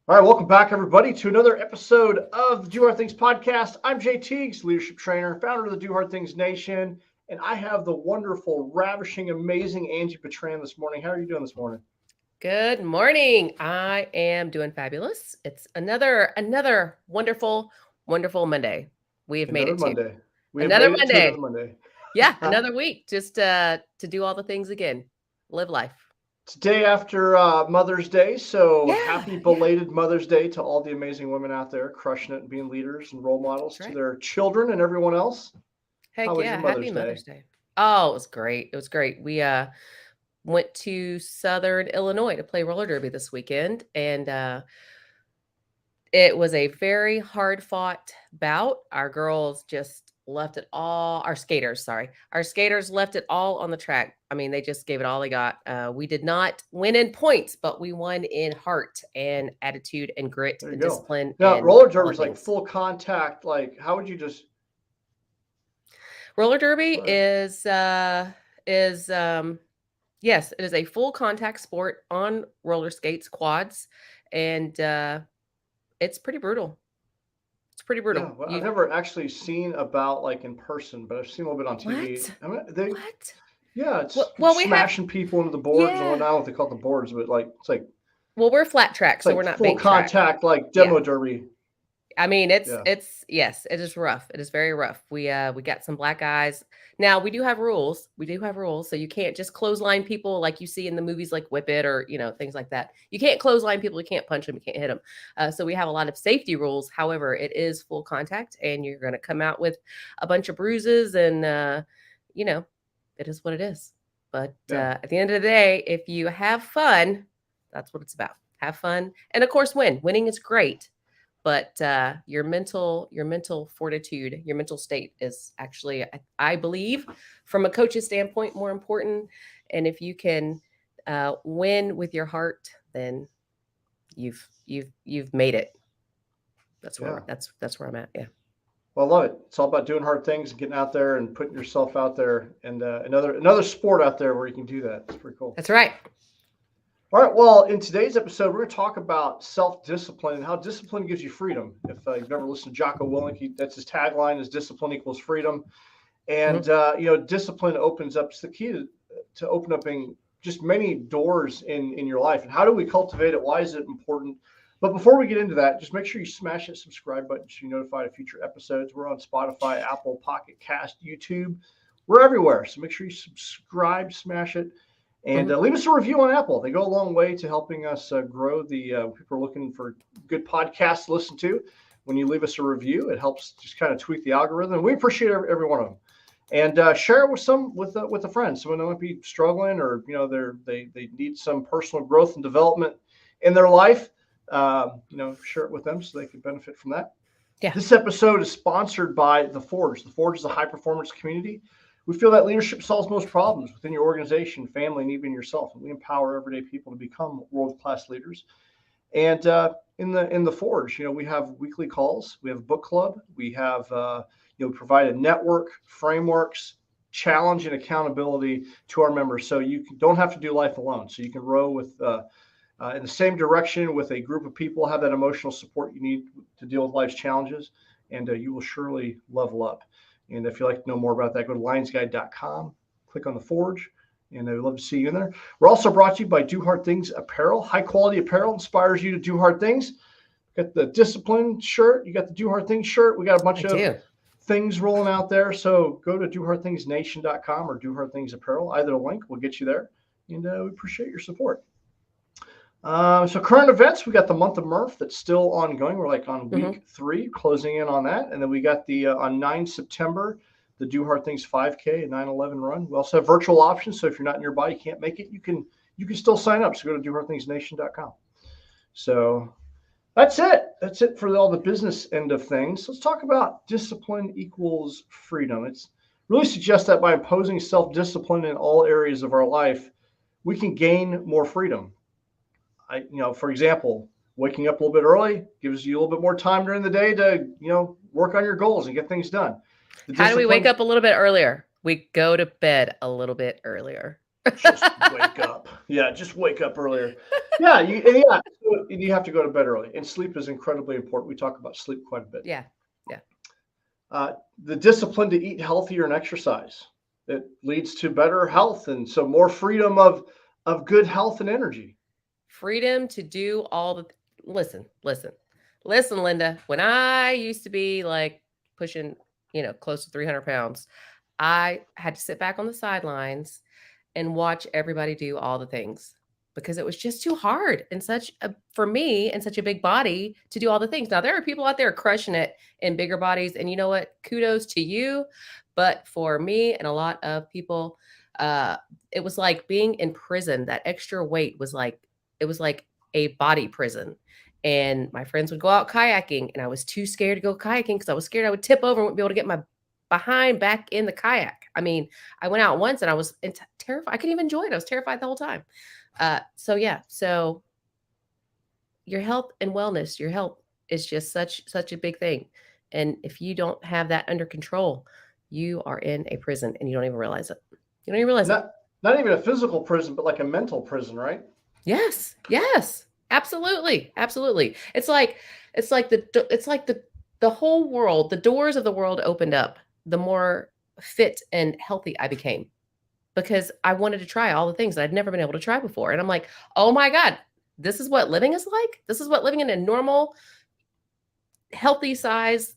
All right, welcome back, everybody, to another episode of the Do Hard Things podcast. I'm Jay Teagues, leadership trainer, founder of the Do Hard Things Nation, and I have the wonderful, ravishing, amazing Angie Petran this morning. How are you doing this morning? Good morning. I am doing fabulous. It's another wonderful Monday. We have made Another it to Monday. We have another made it to another Monday. Monday. Yeah, another week just to do all the things again. Live life. It's day after Mother's Day, so Yeah, happy yeah. belated Mother's Day to all the amazing women out there crushing it and being leaders and role models That's to right. their children and everyone else. How Heck was your yeah. Happy Mother's Day? Mother's Day. Oh, it was great. It was great. We went to Southern Illinois to play roller derby this weekend, and it was a very hard fought bout. Our girls just left it all. Our skaters left it all on the track. I mean, they just gave it all they got. We did not win in points, but we won in heart and attitude and grit There you and go. discipline Now, and roller all derby the is like things. full contact. Like, how would you just? Roller derby Go ahead. is yes, it is a full contact sport on roller skates, quads, and it's pretty brutal. It's pretty Yeah, brutal. well, I've You never actually seen about like in person, but I've seen a little bit on TV. what? I mean, they, What? yeah, it's Well, we have smashing people into the boards and yeah. whatnot. I don't know what they call it the boards, but like Well, we're flat track, it's so we're like not full bank track. contact, like Yeah. demo derby. I mean, it's Yeah, it's yes, it is rough. It is very rough. We got some black guys. Now we do have rules. We do have rules, so you can't just clothesline people like you see in the movies, like Whip It or things like that. You can't clothesline people. You can't punch them. You can't hit them. So we have a lot of safety rules. However, it is full contact, and you're going to come out with a bunch of bruises, and you know, it is what it is. But yeah, at the end of the day, if you have fun, that's what it's about. Have fun, and of course, win. Winning is great, but your mental fortitude, your mental state is actually, I believe, from a coach's standpoint, more important. And if you can win with your heart, then you've made it. That's where yeah. that's where I'm at. Yeah, Well, I love it. It's all about doing hard things and getting out there and putting yourself out there, and another sport out there where you can do that. It's pretty cool. that's right. All right. Well, in today's episode, we're going to talk about self-discipline and how discipline gives you freedom. If you've never listened to Jocko Willink, that's his tagline: is discipline equals freedom. Mhm. And discipline opens up. It's the key to open up just many doors in your life. And how do we cultivate it? Why is it important? But before we get into that, just make sure you smash that subscribe button so you're notified of future episodes. We're on Spotify, Apple, Pocket Cast, YouTube. We're everywhere. So make sure you subscribe, smash it, and Mhm. leave us a review on Apple. They go a long way to helping us grow the people are looking for good podcasts to listen to. When you leave us a review, it helps just kind of tweak the algorithm. We appreciate every one of them, and share it with a friend. Someone that might be struggling, or they need some personal growth and development in their life. Share it with them so they can benefit from that. Yeah. This episode is sponsored by The Forge. The Forge is a high performance community. We feel that leadership solves most problems within your organization, family, and even yourself. And we empower everyday people to become world class leaders. And in the Forge, we have weekly calls. We have a book club. We have provide a network, frameworks, challenge, and accountability to our members, so you don't have to do life alone. So you can row with in the same direction with a group of people, have that emotional support you need to deal with life's challenges, and you will surely level up. And if you'd like to know more about that, go to lionsguide.com, click on the Forge, and I'd love to see you in there. We're also brought to you by Do Hard Things Apparel. High quality apparel inspires you to do hard things. You got the discipline shirt, you got the Do Hard Things shirt. We got a I bunch of do. things rolling out there. So go to dohardthingsnation.com or Do Hard Things Apparel. Either link will get you there. And we appreciate your support. So current events, we got the month of Murph that's still ongoing. We're like on Hmm. week 3, closing in on that. And then we got the on 9 September, the Do Hard Things 5K and 9/11 run. We also have virtual options. So if you're not nearby, you can't make it, you can still sign up. So go to dohardthingsnation.com. So that's it. That's it for all the business end of things. Let's talk about discipline equals freedom. It's really suggests that by imposing self-discipline in all areas of our life, we can gain more freedom. For example, waking up a little bit early gives you a little bit more time during the day to, work on your goals and get things done. The How do we wake discipline, up a little bit earlier? We go to bed a little bit earlier. Just wake up. Yeah, just wake up earlier. So you have to go to bed early, and sleep is incredibly important. We talk about sleep quite a bit. Yeah. Yeah. Uh, the discipline to eat healthier and exercise that leads to better health, and so more freedom of good health and energy. Freedom to do all the listen, listen. Listen, Linda, when I used to be like pushing, close to 300 pounds, I had to sit back on the sidelines and watch everybody do all the things because it was just too hard and for me and such a big body to do all the things. Now there are people out there crushing it in bigger bodies, and you know what? Kudos to you. But for me and a lot of people, uh, it was like being in prison. That extra weight was like it was like a body prison. And my friends would go out kayaking, and I was too scared to go kayaking because I was scared I would tip over and wouldn't be able to get my behind back in the kayak. I mean, I went out once and I was terrified. I couldn't even enjoy it. I was terrified the whole time. So yeah, so your health and wellness, your health is just such a big thing. And if you don't have that under control, you are in a prison and you don't even realize it. You don't even realize it. Not even a physical prison, but like a mental prison, right? Yes. Yes. Absolutely. Absolutely. It's like the whole world, the doors of the world opened up the more fit and healthy I became because I wanted to try all the things that I'd never been able to try before. And I'm like, oh my God, this is what living is like. This is what living in a normal, healthy size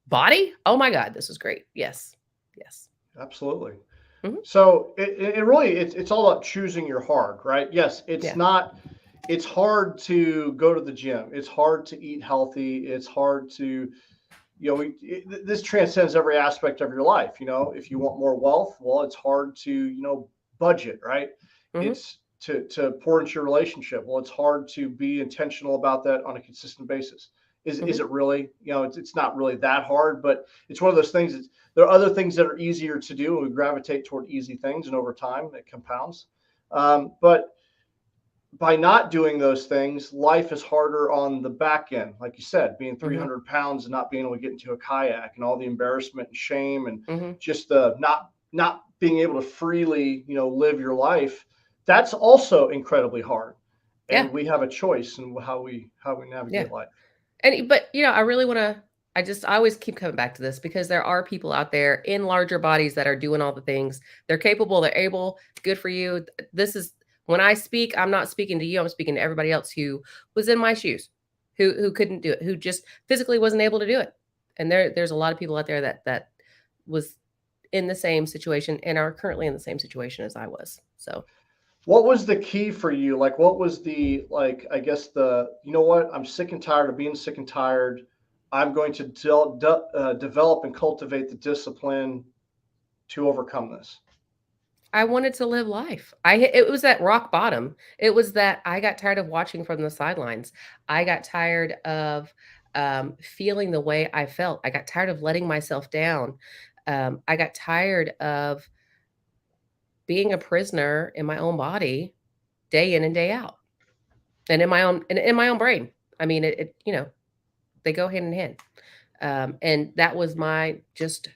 body. Oh my God, this is great. Yes. Yes. Absolutely. Mhm. So it really it's all about choosing your hard, right? Yes, Yeah. it's hard to go to the gym. It's hard to eat healthy. It's hard to, this transcends every aspect of your life. If you want more wealth, well, it's hard to, budget, right? Hmm. It's to pour into your relationship. Well, it's hard to be intentional about that on a consistent basis. Is Hmm. it really? It's not really that hard, but it's one of those things. There are other things that are easier to do, and we gravitate toward easy things, and over time it compounds. But by not doing those things, life is harder on the back end. Like you said, being Hmm. 300 pounds and not being able to get into a kayak, and all the embarrassment and shame, and Hmm. just the not being able to freely, live your life. That's also incredibly hard. Yeah. And we have a choice in how we Yeah. navigate life. But I really want to. I always keep coming back to this because there are people out there in larger bodies that are doing all the things. They're capable. They're able. Good for you. This is when I speak. I'm not speaking to you. I'm speaking to everybody else who was in my shoes, who couldn't do it, who just physically wasn't able to do it. And there's a lot of people out there that was in the same situation and are currently in the same situation as I was. So What was the key for you? Like, what was the, like, I guess what? I'm sick and tired of being sick and tired. I'm going to develop and cultivate the discipline to overcome this. I wanted to live life. It was at rock bottom. It was that I got tired of watching from the sidelines. I got tired of feeling the way I felt. I got tired of letting myself down. I got tired of being a prisoner in my own body, day in and day out, and in my own brain. I mean, they go hand in hand. And that was my just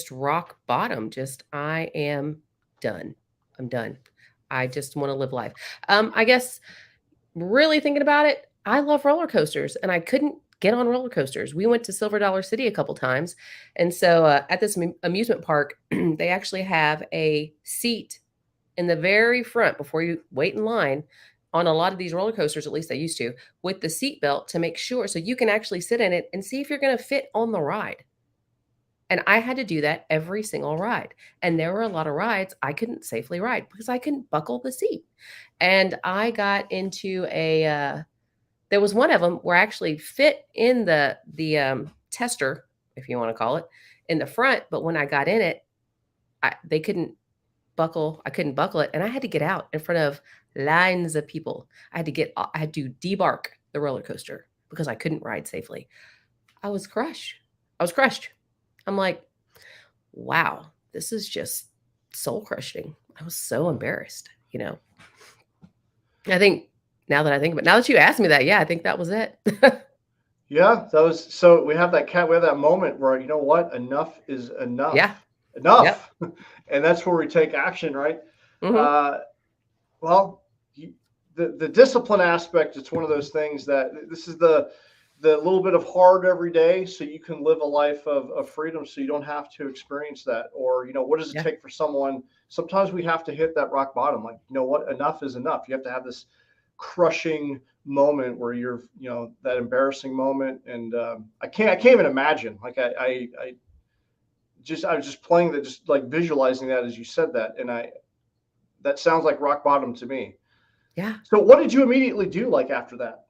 rock bottom. Just I am done. I'm done. I just want to live life. I guess really thinking about it, I love roller coasters, and I couldn't get on roller coasters. We went to Silver Dollar City a couple times, and so at this amusement park, they actually have a seat in the very front before you wait in line on a lot of these roller coasters, at least they used to, with the seat belt to make sure so you can actually sit in it and see if you're going to fit on the ride. And I had to do that every single ride. And there were a lot of rides I couldn't safely ride because I couldn't buckle the seat. And I got into there was one of them where I actually fit in the tester, if you want to call it, in the front. But when I got in it, they couldn't I couldn't buckle it, and I had to get out in front of lines of people. I had to debark the roller coaster because I couldn't ride safely. I was crushed. I was crushed. I'm like, wow, this is just soul crushing. I was so embarrassed. I think now that you asked me that, yeah, I think that was it. Yeah, so we have that moment where, what, enough is Yeah. enough. Yep. Enough. And that's where we take action, right? Hmm. Uh, well, the discipline aspect, it's one of those things that this is the little bit of hard every day so you can live a life of freedom so you don't have to experience that. Or, what does it Yeah. take for someone? Sometimes we have to hit that rock bottom. Like, you know what? Enough is enough. You have to have this crushing moment where you're, that embarrassing moment. And I can't even imagine. Like I was just playing that, just like visualizing that as you said that. And that sounds like rock bottom to me. Yeah. So what did you immediately do like after that?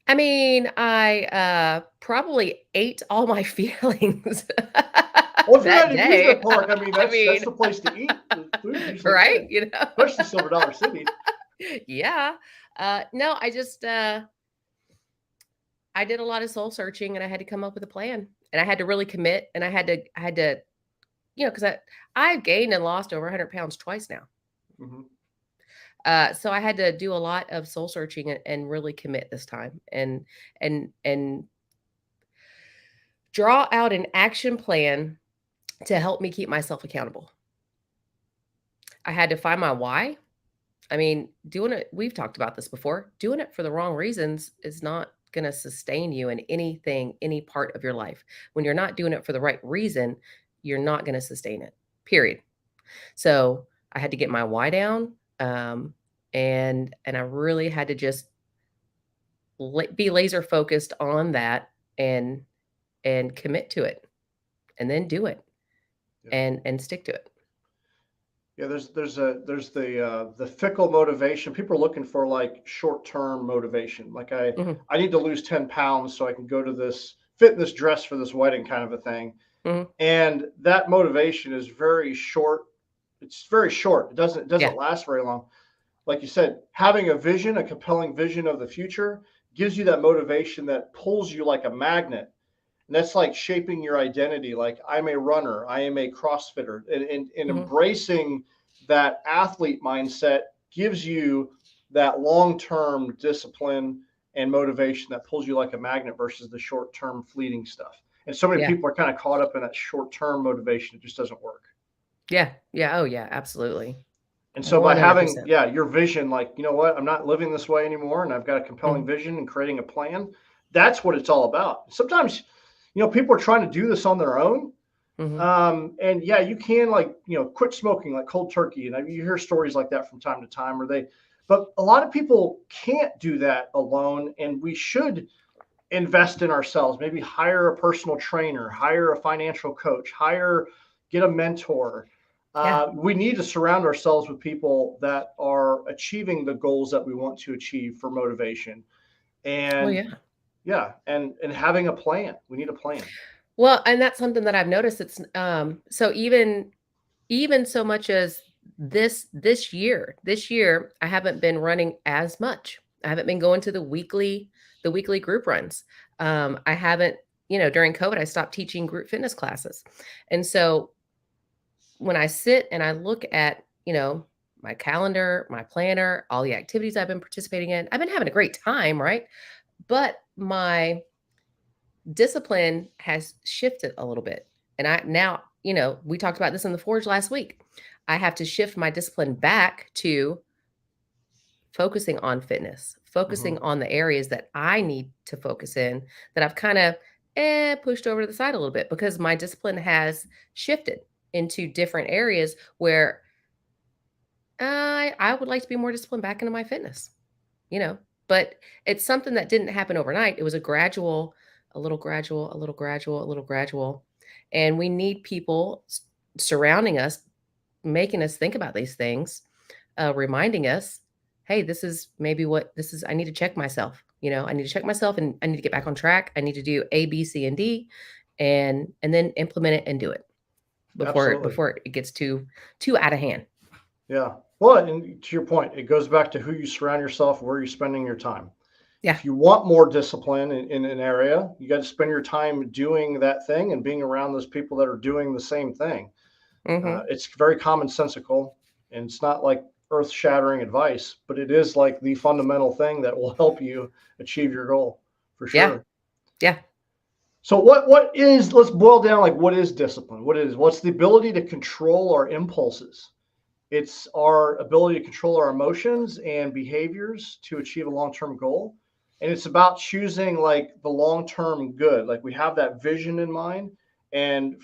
I mean, I probably ate all my feelings Well, if you're at that an amusement day. park, I mean, I that's mean, the place to eat. The food's usually right? good, You know? especially Silver Dollar City. Yeah. No, I did a lot of soul searching and I had to come up with a plan. And I had to really commit and I had to, because I've gained and lost over 100 pounds twice now. Hmm. So I had to do a lot of soul searching and really commit this time and draw out an action plan to help me keep myself accountable. I had to find my why. I mean, doing it, we've talked about this before. Doing it for the wrong reasons is not going to sustain you in anything, any part of your life. When you're not doing it for the right reason, you're not going to sustain it, period. So I had to get my why down. And I really had to just be laser focused on that and commit to it and then do it Yeah. and stick to it. Yeah, there's the fickle motivation. People are looking for like short term motivation. Like Mhm, I need to lose 10 pounds so I can go to this fit in this dress for this wedding kind of a thing. mhm. And that motivation is very short. It's very short. It Yeah. doesn't last very long. Like you said, having a vision, a compelling vision of the future, gives you that motivation that pulls you like a magnet. And that's like shaping your identity. Like, I'm a runner, I am a CrossFitter. And Mhm. embracing that athlete mindset gives you that long term discipline and motivation that pulls you like a magnet versus the short term fleeting stuff. And so many Yeah. people are kind of caught up in that short term motivation. It just doesn't work. Yeah. Yeah. Oh, yeah. Absolutely. And so by having, 100%. yeah, your vision, like, you know what, I'm not living this way anymore, and I've got a compelling Mhm, vision and creating a plan. That's what it's all about. Sometimes, people are trying to do this on their own. mhm. And yeah, you can, like, quit smoking like cold turkey. And you hear stories like that from time to time but a lot of people can't do that alone. And we should invest in ourselves, maybe hire a personal trainer, hire a financial coach, get a mentor. Yeah. We need to surround ourselves with people that are achieving the goals that we want to achieve for motivation. Well, And yeah. yeah, and having a plan. We need a plan. Well, and that's something that I've noticed. It's so even so much as this year, I haven't been running as much. I haven't been going to the weekly group runs. I haven't, during COVID, I stopped teaching group fitness classes. And so when I sit and I look at, my calendar, my planner, all the activities I've been participating in, I've been having a great time, right? But my discipline has shifted a little bit. And I now, we talked about this in the Forge last week. I have to shift my discipline back to focusing on fitness, focusing Hmm. on the areas that I need to focus in that I've kind of pushed over to the side a little bit because my discipline has shifted into different areas where I would like to be more disciplined back into my fitness, you know. But it's something that didn't happen overnight. It was a little gradual, a little gradual, a little gradual. And we need people surrounding us, making us think about these things, reminding us, hey, this is maybe what this is. I need to check myself. I need to check myself and I need to get back on track. I need to do A, B, C, and D and then implement it and do it before Absolutely. it gets too out of hand. Yeah. Well, and to your point, it goes back to who you surround yourself, where you're spending your time. Yeah. If you want more discipline in an area, you got to spend your time doing that thing and being around those people that are doing the same thing. Hmm. It's very commonsensical, and it's not like earth shattering advice, but it is like the fundamental thing that will help you achieve your goal for Yeah. sure. Yeah. So let's boil down, like, what is discipline? What's the ability to control our impulses? It's our ability to control our emotions and behaviors to achieve a long-term goal. And it's about choosing like the long-term good. Like we have that vision in mind and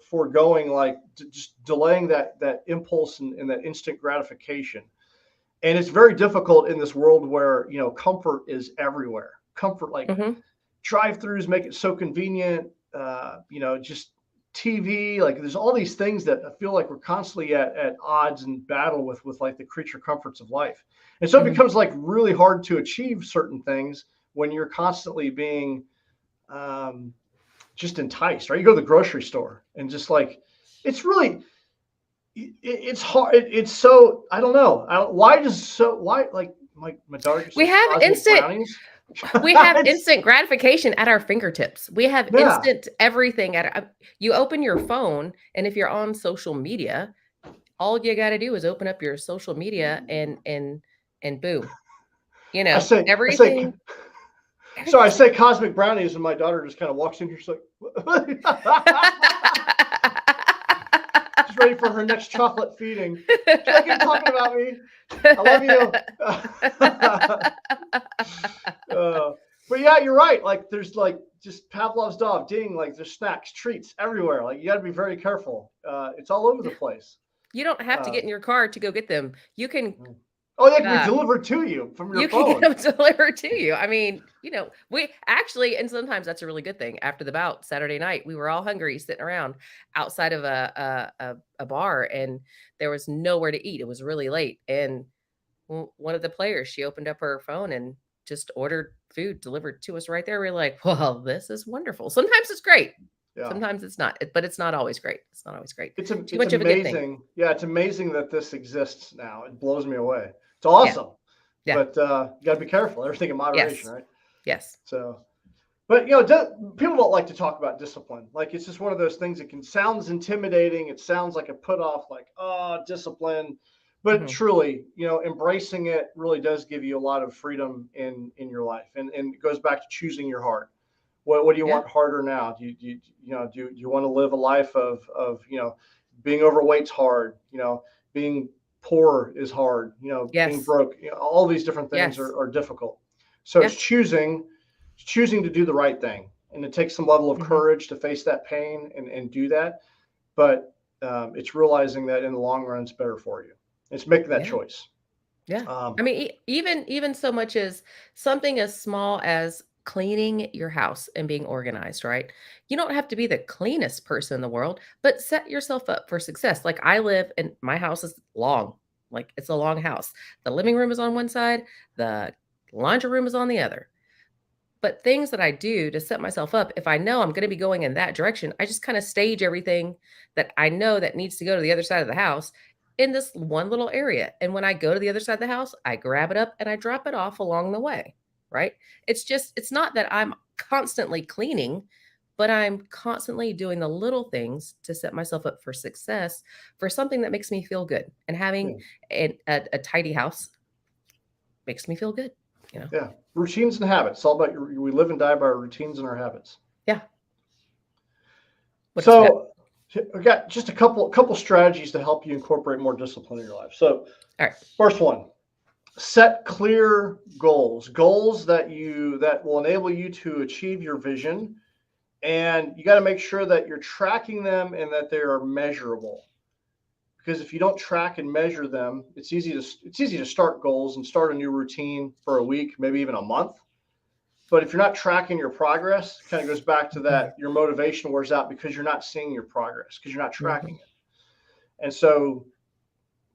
foregoing like just delaying that impulse and that instant gratification. And it's very difficult in this world where, comfort is everywhere. Comfort, like Hmm. drive-throughs make it so convenient. Just TV, like there's all these things that I feel like we're constantly at odds and battle with like the creature comforts of life. And so it Hmm. becomes like really hard to achieve certain things when you're constantly being um, just enticed, right? You go to the grocery store and just like, it's really, it's hard. It's so, I don't know. Why, like my daughter gets We those have cosmic instant brownies. we have It's, instant gratification at our fingertips. We have yeah. instant everything you open your phone, and if you're on social media, all you got to do is open up your social media and boom, I say, I say, everything So I everything's say cosmic brownies, and my daughter just kind of walks in here. She's like, she's ready for her next chocolate feeding. She's like, "You're talking about me. I love you." But yeah, you're right. Like, there's like just Pavlov's dog, ding. Like, there's snacks, treats everywhere. Like, you got to be very careful. It's all over the place. You don't have to Uh, get in your car to go get them. oh, they can be Uh, delivered to you from your you can get phone. them delivered to you. I mean, we actually, and sometimes that's a really good thing. After the bout Saturday night, we were all hungry, sitting around outside of a bar, and there was nowhere to eat. It was really late, and one of the players, she opened up her phone and just ordered food delivered to us right there. We're like, well, this is wonderful. Sometimes it's great. Yeah. Sometimes it's not, but it's not always great. It's not always great. Too It's much of a good thing. amazing. Yeah, it's amazing that this exists now. It blows me away. It's Yeah. awesome. Yeah. But you got to be careful. Everything in moderation, Yes. right? Yes. So, but people don't like to talk about discipline. Like, it's just one of those things that sounds intimidating. It sounds like a put off, like, oh, discipline. But Hmm. truly, embracing it really does give you a lot of freedom in your life, and it goes back to choosing your heart. What do you Yeah. want harder now? Do you want to live a life of being overweight's hard, being poor is hard, being Yes. broke, all these different things Yes. are difficult. So Yeah. it's choosing to do the right thing, and it takes some level of Hmm. courage to face that pain and do that. But it's realizing that in the long run, it's better for you. It's making that Yeah. choice. Yeah. Um, I mean, even so much as something as small as cleaning your house and being organized, right? You don't have to be the cleanest person in the world, but set yourself up for success. Like I live and my house is long. Like it's a long house. The living room is on one side, the laundry room is on the other. But things that I do to set myself up, if I know I'm going to be going in that direction, I just kind of stage everything that I know that needs to go to the other side of the house in this one little area. And when I go to the other side of the house, I grab it up and I drop it off along the way. Right. It's not that I'm constantly cleaning, but I'm constantly doing the little things to set myself up for success for something that makes me feel good. And yeah, having a tidy house makes me feel good, you know? yeah, routines and habits. It's all about we live and die by our routines and our habits. Yeah. What else we got? So we got just a couple strategies to help you incorporate more discipline in your life. So All right. first one, set clear goals that will enable you to achieve your vision, and you got to make sure that you're tracking them and that they are measurable. Because if you don't track and measure them, it's easy to start goals and start a new routine for a week, maybe even a month. But if you're not tracking your progress, it kind of goes back to Mhm. that your motivation wears out because you're not seeing your progress because you're not tracking Mhm. it. And so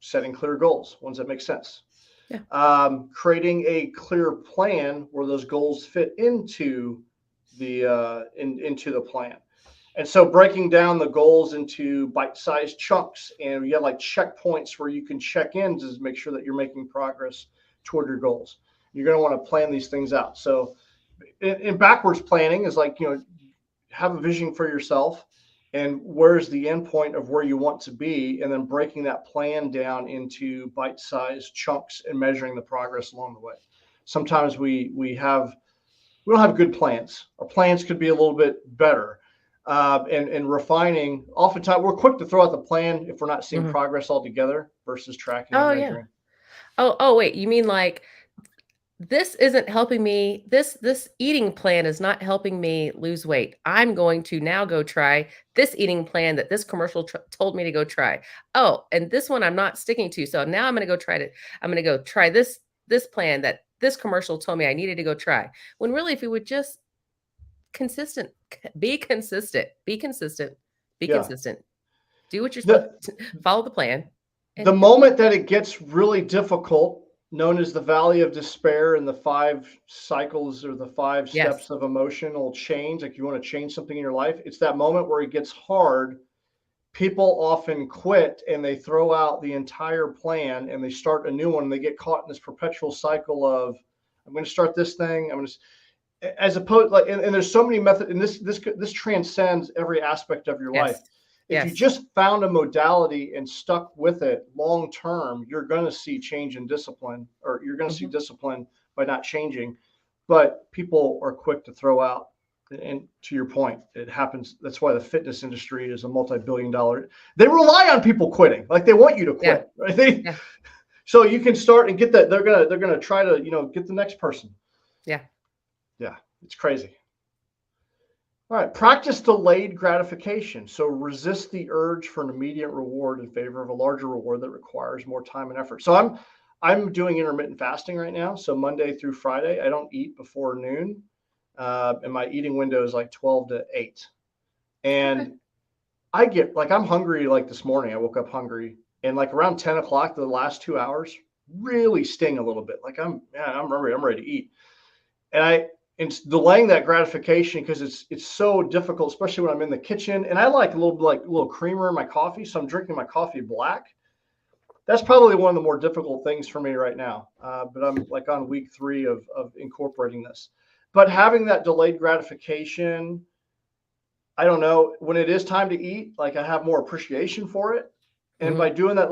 setting clear goals, ones that make sense. Yeah. Creating a clear plan where those goals fit into into the plan. And so breaking down the goals into bite-sized chunks, and you have like checkpoints where you can check in to make sure that you're making progress toward your goals. You're going to want to plan these things out. So in backwards planning is like, have a vision for yourself and where's the end point of where you want to be, and then breaking that plan down into bite-sized chunks and measuring the progress along the way. Sometimes we we don't have good plans. Our plans could be a little bit better. And refining, oftentimes we're quick to throw out the plan if we're not seeing Mhm. progress altogether versus tracking and Oh, yeah. measuring. Oh, wait, you mean like this isn't helping me. This eating plan is not helping me lose weight. I'm going to now go try this eating plan that this commercial told me to go try. Oh, and this one I'm not sticking to. So now I'm going to go try this plan that this commercial told me I needed to go try. When really if you would just consistent, be consistent, be consistent, be Yeah. consistent. Do what you're supposed The to follow the plan the and moment that it gets really difficult, known as the valley of despair and the five cycles or the five yes. steps of emotional change, like you want to change something in your life, it's that moment where it gets hard. People often quit and they throw out the entire plan and they start a new one and they get caught in this perpetual cycle of I'm going to start this thing, I'm going to, as opposed like, and there's so many methods, and this transcends every aspect of your life. Yes. If you Yes. just found a modality and stuck with it long term, you're going to see change in discipline, or you're going to see Mhm. discipline by not changing. But people are quick to throw out, and to your point, it happens. That's why the fitness industry is a multi-billion-dollar. They rely on people quitting, like they want you to Yeah. quit, right? They, Yeah. so you can start and get that. They're gonna try to get the next person. Yeah. Yeah, it's crazy. All right, practice delayed gratification. So resist the urge for an immediate reward in favor of a larger reward that requires more time and effort. So I'm doing intermittent fasting right now. So Monday through Friday, I don't eat before noon, and my eating window is like 12 to 8. Okay. And I get like I'm hungry. Like this morning, I woke up hungry, and like around 10 o'clock, the last 2 hours really sting a little bit. Like I'm ready to eat, and it's delaying that gratification because it's so difficult, especially when I'm in the kitchen. And I like a little creamer in my coffee, so I'm drinking my coffee black. That's probably one of the more difficult things for me right now. But I'm like on week 3 of incorporating this. But having that delayed gratification, I don't know, when it is time to eat, like I have more appreciation for it. And Mhm. by doing that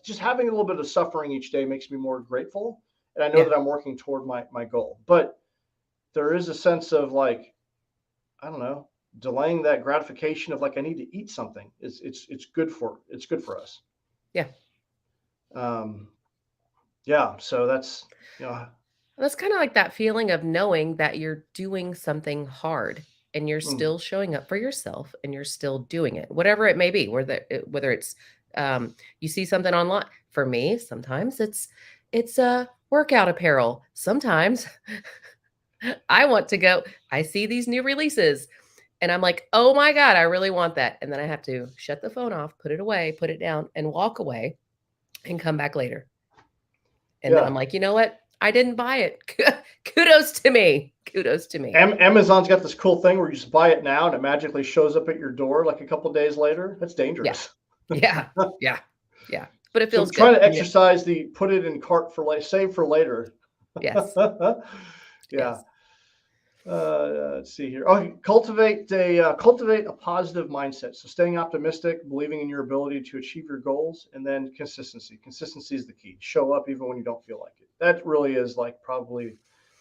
just having a little bit of suffering each day makes me more grateful. And I know Yeah. that I'm working toward my goal. But there is a sense of like, I don't know, delaying that gratification of like I need to eat something. It's good for us. Yeah. Um, yeah. So that's you know, That's kind of like that feeling of knowing that you're doing something hard and you're mm, still showing up for yourself and you're still doing it, whatever it may be, whether it's you see something online. For me, sometimes it's workout apparel. Sometimes I want to go. I see these new releases and I'm like, oh my God, I really want that. And then I have to shut the phone off, put it away, put it down, and walk away and come back later. And then I'm yeah. like, you know what? I didn't buy it. Kudos to me. Kudos to me. Amazon's got this cool thing where you just buy it now and it magically shows up at your door like a couple of days later. That's Yeah. dangerous. Yeah. Yeah. Yeah. But it So I'm feels good. trying to Yeah. exercise the put it in cart for later, save for later. Yes. Yeah. Yes. Let's see here. Oh, cultivate a positive mindset. So staying optimistic, believing in your ability to achieve your goals, and then consistency. Consistency is the key. Show up even when you don't feel like it. That really is like probably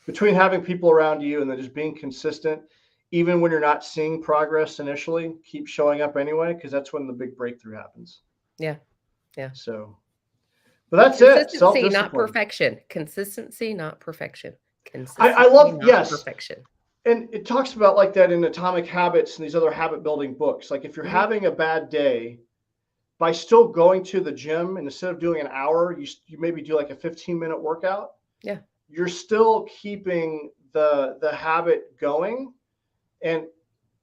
between having people around you and then just being consistent, even when you're not seeing progress initially. Keep showing up anyway, because that's when the big breakthrough happens. Yeah. Yeah. So, but that's it. Self Consistency, not discipline. perfection. Consistency, not perfection. I Consistency, love not yes. perfection. And it talks about like that in Atomic Habits and these other habit building books. Like if you're Hmm. having a bad day, by still going to the gym and instead of doing an hour, you maybe do like a 15-minute workout. Yeah. You're still keeping the habit going, and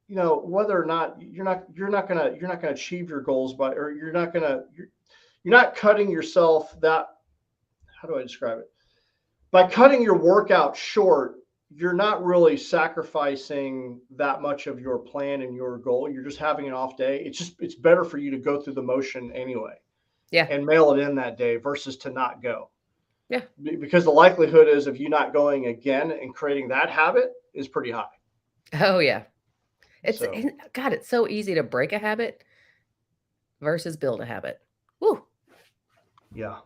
whether or not you're not gonna achieve your goals by, or you're not cutting yourself that. How do I describe it? By cutting your workout short, you're not really sacrificing that much of your plan and your goal. You're just having an off day. It's better for you to go through the motion anyway Yeah. and mail it in that day versus to not go. Yeah. Because the likelihood is of you not going again and creating that habit is pretty high. Oh, yeah. So God, it's so easy to break a habit versus build a habit. Woo. yeah,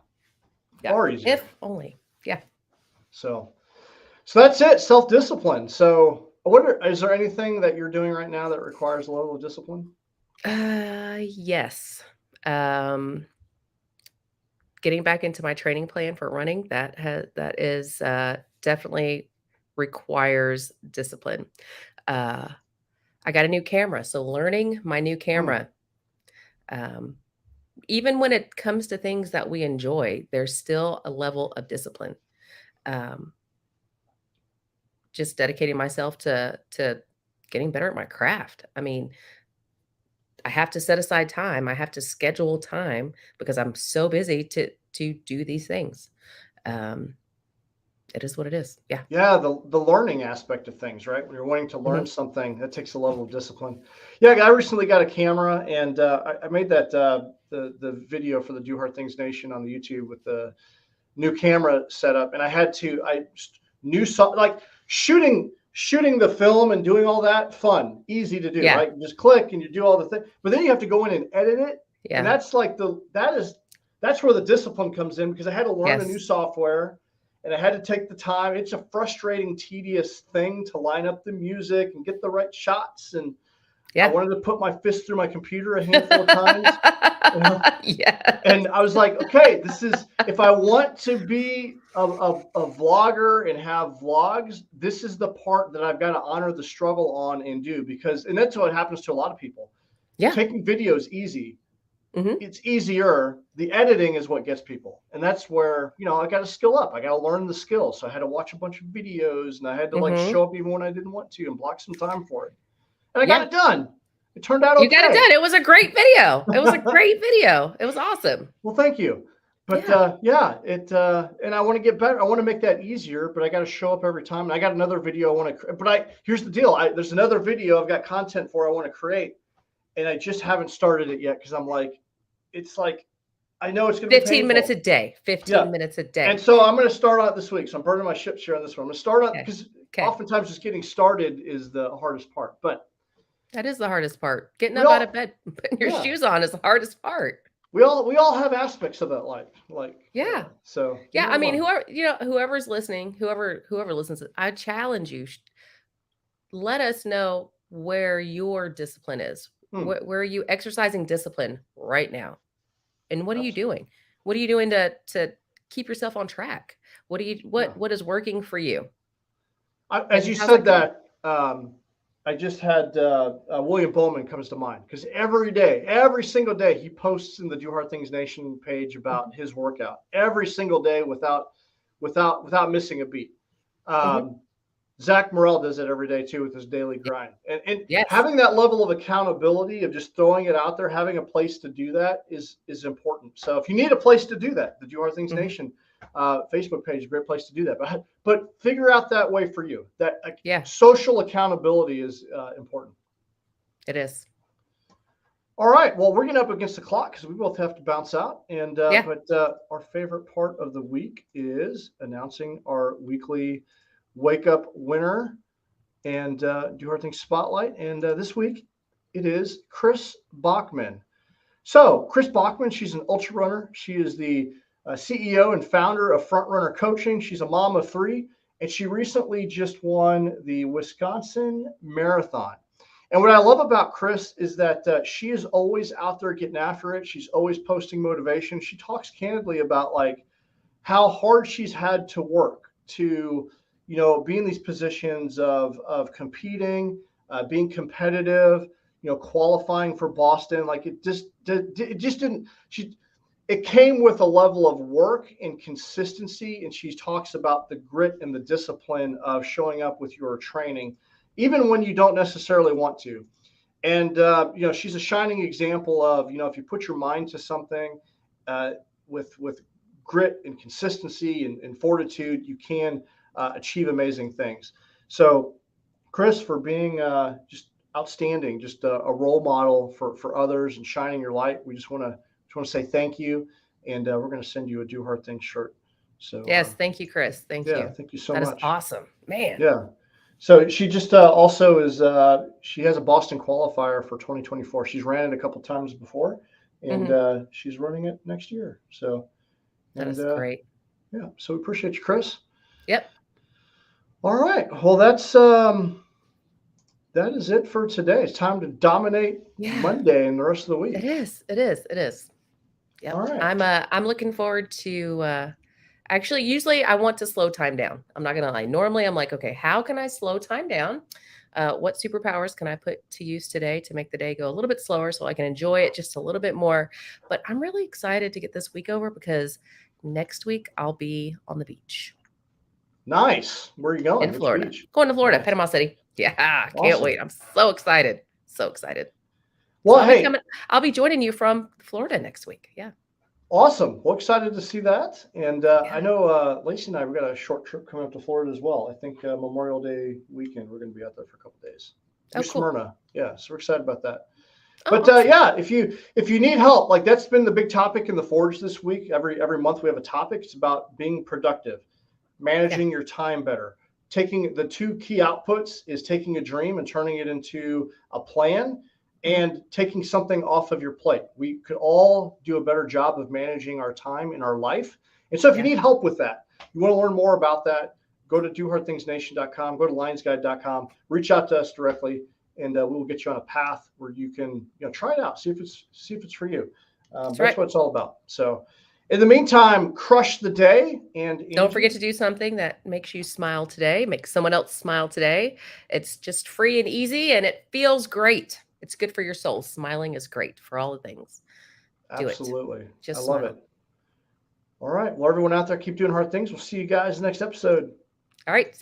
Yeah. far easier. If only. Yeah. So So that's it, self-discipline. So is there anything that you're doing right now that requires a level of discipline? Yes. Um, Getting back into my training plan for running, that is definitely requires discipline. Uh, I got a new camera, so learning my new Hmm. camera. Um, Even when it comes to things that we enjoy, there's still a level of discipline. Um, just dedicating myself to getting better at my craft. I mean, I have to set aside time. I have to schedule time because I'm so busy to do these things. Um, it is what it is. Yeah. Yeah, the learning aspect of things, right? When you're wanting to learn Mhm. something, that takes a level of discipline. Yeah, I recently got a camera, and I made that the video for the Do Hard Things Nation on the YouTube with the new camera setup, and I had to I new so like shooting the film and doing all that fun, easy to do, Yeah. right? You just click and you do all the things, but then you have to go in and edit it, and Yeah. that's where the discipline comes in because I had to learn the new Yes. software and I had to take the time. It's a frustrating, tedious thing to line up the music and get the right shots, and I Yeah. wanted to put my fist through my computer a handful of times, you know, Yes. and I was like, okay, this is if I want to be a vlogger and have vlogs, this is the part that I've got to honor the struggle on and do because, and that's what happens to a lot of people. Yeah. Taking videos easy, Mhm. it's easier. The editing is what gets people, and that's where I got to skill up. I got to learn the skill, so I had to watch a bunch of videos, and I had to like Mhm. show up even when I didn't want to, and block some time for it. And I got Yeah. it done. It turned out You got it okay. done. It was a great video. It was a great video. It was awesome. Well, thank you. But Yeah. yeah, and I want to get better. I want to make that easier, but I got to show up every time. And I got another video I want to, but here's the deal. There's another video I've got content for I want to create, and I just haven't started it yet because I'm like, it's like I know it's going to be 15 minutes a painful. day. Yeah, 15 minutes a and day. so I'm going to start on it this week. So I'm burning my ships here on this one. I'm going to start on Okay. because Okay. oftentimes just getting started is the hardest part. But That is the hardest part. Getting we up out of all, bed, putting your yeah, shoes on is the hardest part. we all have aspects of that life, Yeah. so you're Yeah, not I mean, alone. whoever's listening, whoever listens, I challenge you, let us know where your discipline is. Hmm, Where are you exercising discipline right now? And what are you absolutely. doing? What are you doing to keep yourself on track? Yeah. What is working for you? As And you how's that said going? that, I just had William Bowman comes to mind because every day, every single day, he posts in the Do Hard Things Nation page Mhm, about his workout every single day without missing a beat. mhm. Um, Zach Morrell does it every day too with his daily Ye grind, and Yes. having that level of accountability of just throwing it out there, having a place to do that is important. So if you need a place to do that, the Do Hard Things Mhm. Nation Facebook page is a great place to do that. But figure out that way for you. That Yeah, social accountability is important. it is. All right. Well, we're getting up against the clock because we both have to bounce out. And Yeah. but our favorite part of the week is announcing our weekly wake up winner and Do Hard Things Spotlight. And this week it is Chris Bachman. So, Chris Bachman, she's an ultra runner. She is the CEO and founder of Front Runner Coaching. She's a mom of three, and she recently just won the Wisconsin Marathon. And what I love about Chris is that she is always out there getting after it. She's always posting motivation. She talks candidly about like how hard she's had to work to, be in these positions of competing, being competitive, qualifying for Boston. Like it just didn't. It came with a level of work and consistency, and she talks about the grit and the discipline of showing up with your training, even when you don't necessarily want to. And she's a shining example of if you put your mind to something uh, with grit and consistency and fortitude, you can achieve amazing things. So, Chris, for being just outstanding, just a role model for others and shining your light, we just want to say thank you, and we're going to send you a Do Hard Things shirt. So Yes, thank you, Chris. Thank yeah, you. thank you so That is much. awesome. Man. Yeah. So she just also is she has a Boston qualifier for 2024. She's ran it a couple times before, and Mhm. she's running it next year. So That and is great. yeah, so we appreciate you, Chris. Yep. All right. Well, that is it for today. It's time to dominate Yeah, Monday and the rest of the it week. is. It is. It is. All Yep. right. I'm looking forward to actually usually I want to slow time down. I'm not gonna lie. Normally I'm like, okay, how can I slow time down? What superpowers can I put to use today to make the day go a little bit slower so I can enjoy it just a little bit more? But I'm really excited to get this week over because next week I'll be on the beach Nice. Where are you in going? Which Florida. beach? Going to Florida, Nice. Panama City. Yeah, can't Awesome. wait. I'm so excited. So excited. So Well, hey, I'll be joining you from Florida next week. Yeah. awesome. Well, excited to see that. And I Yeah. know Lacey and I, we've got a short trip coming up to Florida as well. I think Memorial Day weekend, we're going to be out there for a couple days. Oh, New cool. Smyrna. Yeah. So we're excited about that. Oh, But awesome. yeah, if you need help, like that's been the big topic in the Forge this week. Every month we have a topic. It's about being productive, Yeah. managing your time better. Taking the two key outputs is taking a dream and turning it into a plan Mhm. and taking something off of your plate. We could all do a better job of managing our time in our life. And so if you Yeah. need help with that, you want to learn more about that, go to dohardthingsnation.com, go to lionsguide.com, reach out to us directly, and we will get you on a path where you can try it out, see if it's for you. That's That's right. what it's all about. So in the meantime, crush the day. And Don't forget Angie, to do something that makes you smile today, make someone else smile today. It's just free and easy and it feels great. It's good for your soul. Smiling is great for all the things. Do it. absolutely, I Just love smile. it. All right, well, everyone out there, keep doing hard things. We'll see you guys next episode. All right.